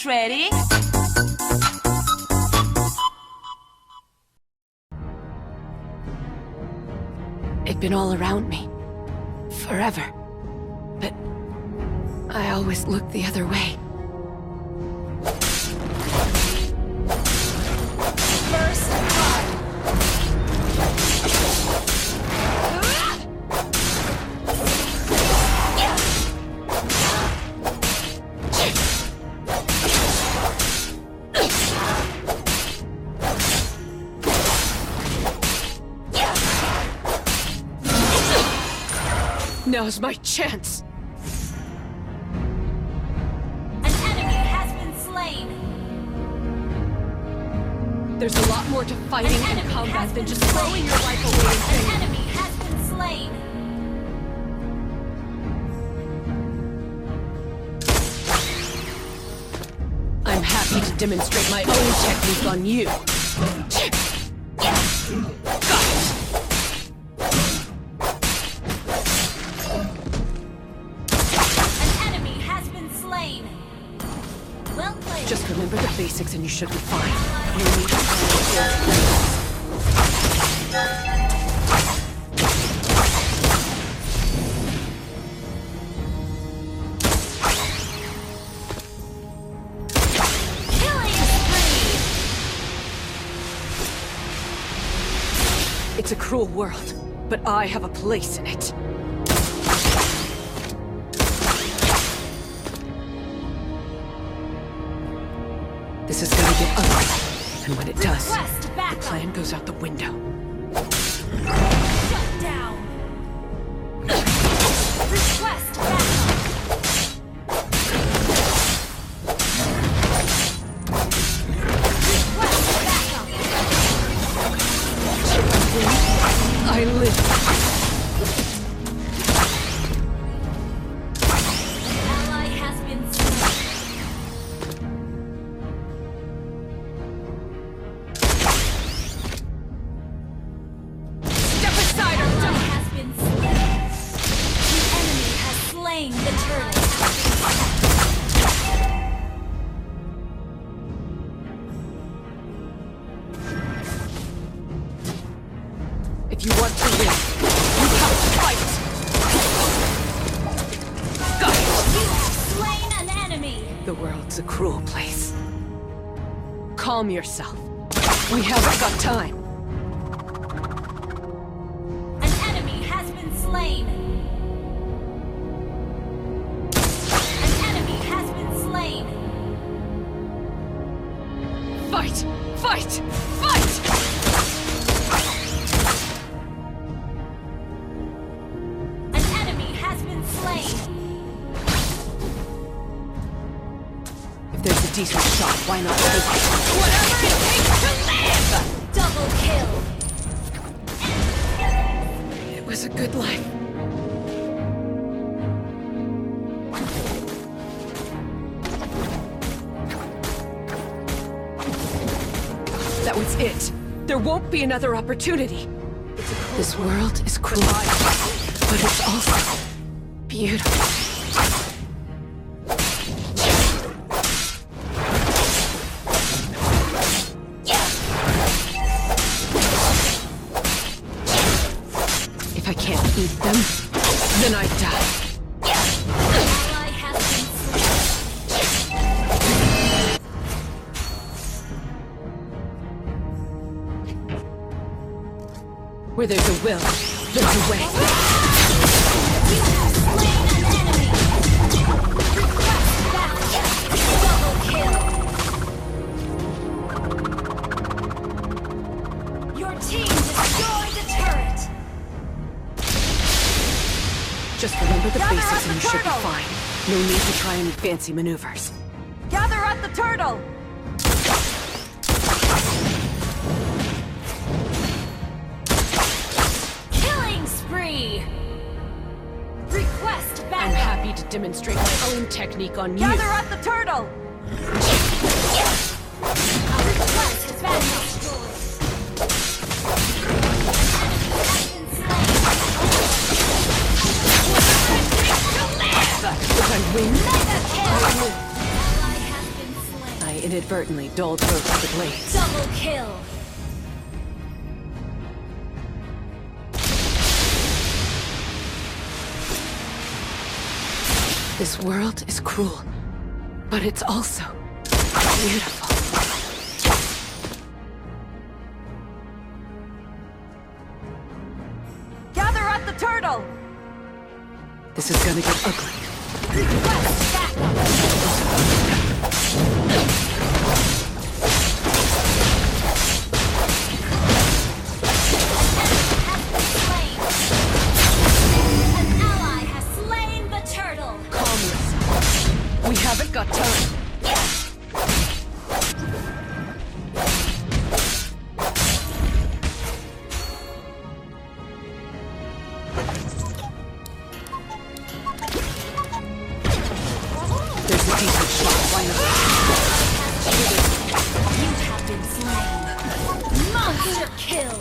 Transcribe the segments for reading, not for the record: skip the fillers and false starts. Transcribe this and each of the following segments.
ready? It'd been all around me. Forever. But I always looked the other way. First blood. Now's my chance! An enemy has been slain. There's a lot more to fighting and combat than just throwing your rifle away and An saying, enemy has been slain. I'm happy to demonstrate my own technique on you. Got it! An enemy has been slain. Well played. Just remember the basics and you should be fine. No need to try and Killing spree. It's a cruel world, but I have a place in it. This is gonna get ugly, and when it does, Request the backup. plan goes out the window. Shut down. Request backup. Request backup. I live. Ally has been slain. Step aside or Ally has been slain. The enemy has slain the turtle. If you want to win, you have to fight! Got it! You have slain an enemy. The world's a cruel place. Calm yourself. We haven't got time. An enemy has been slain. An enemy has been slain. Fight! Fight! Fight! An enemy has been slain. If there's a decent shot, why not take it? Whatever it takes to live! Double kill. It was a good life. That was it. There won't be another opportunity. This world is cruel, but it's also beautiful. If I can't eat them, then I die. Ally has been slain. Where there's a will, there's a way. You have slain an enemy. Request backup. Double kill. Your team destroyed the turret. Just remember the Gather basics at and the you should be turtle. fine. No need to try any fancy maneuvers. Gather at the turtle. Killing spree. Request I'm backup. happy to demonstrate my own technique on you. Gather at the turtle. Our request has been destroyed. If I win, Mega kill. I win. Ally has been slain. inadvertently dulled both of the blades. Double kill. This world is cruel, but it's also beautiful. Gather at the turtle. This is gonna get ugly. Request backup. An ally has slain the turtle. Calm yourself. We haven't got time. There's a decent shot. Why not? You have been slain. Monster kill.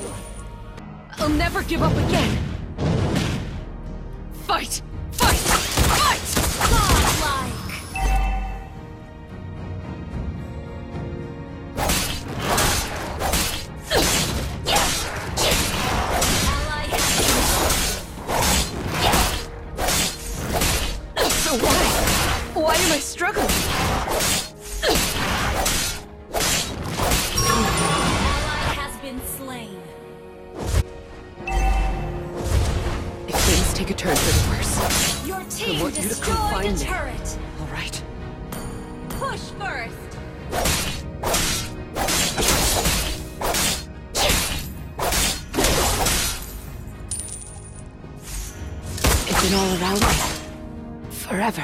I'll never give up again. Fight! Fight! Fight! Godlike. Ally has So why? Why am I struggling? ally has been slain. If things take a turn for the worse, Your team want you to come destroyed find a me. turret. all right? Push first. It's been all around me. Forever.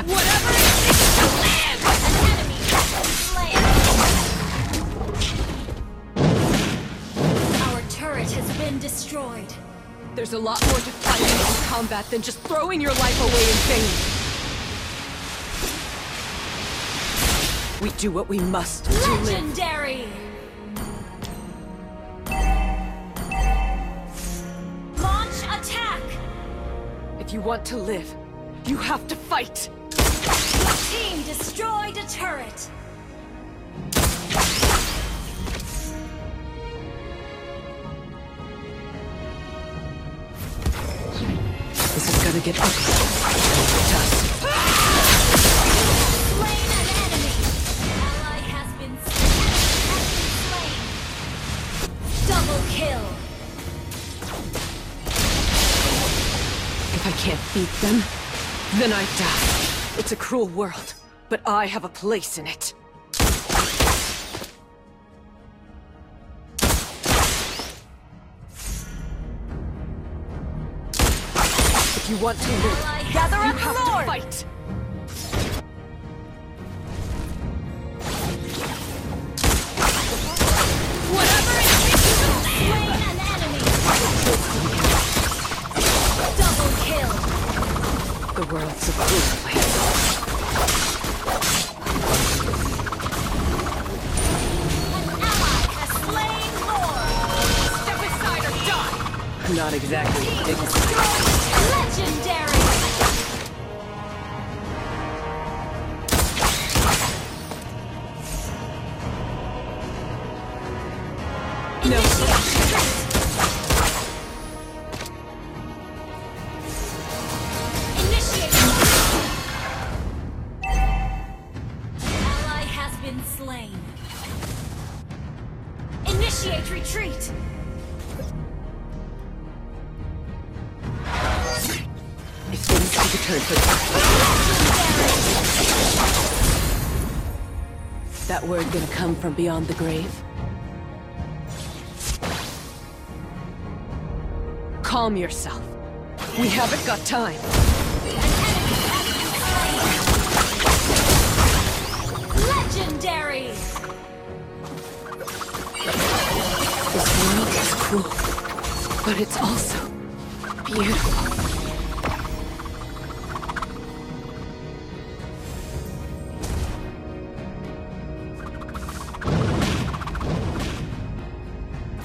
Whatever it takes to live! An enemy has been slain. Our turret has been destroyed. There's a lot more to fighting in combat than just throwing your life away in vain. We do what we must to live. Legendary! Launch attack! If you want to live, you have to fight. Your team destroyed a turret. This is gonna get ugly. Dust. Slain an enemy. Ally has been slain. Double kill. If I can't beat them, then I die. It's a cruel world, but I have a place in it. If you want to live, Gather you up, have Lord. to fight. Whatever it takes to slain an enemy. Double kill. The world's a cruel place. An ally has slain Lord. Step aside or die! Not exactly dignified. Legendary. No. Initiate. Ally has been slain. Initiate retreat. If things take a turn for the Legendary. that word gonna come from beyond the grave? Calm yourself. We haven't got time. Legendary. This world is cruel, but it's also beautiful.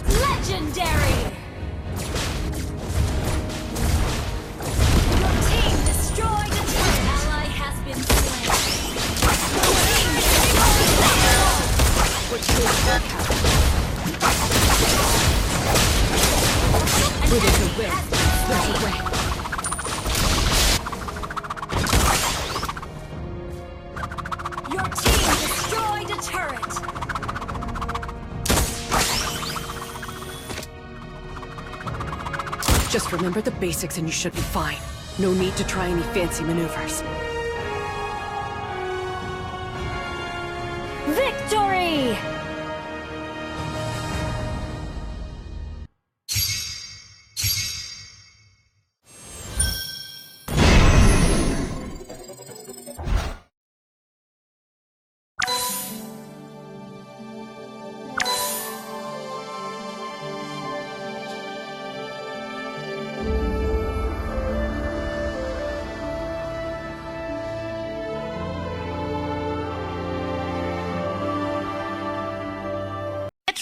Legendary. Your team destroyed a turret. Ally has been slain. Where there's a will, there's a way. Your team destroyed a turret. Just remember the basics and you should be fine. No need to try any fancy maneuvers. Victory!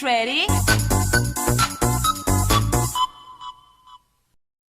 Ready?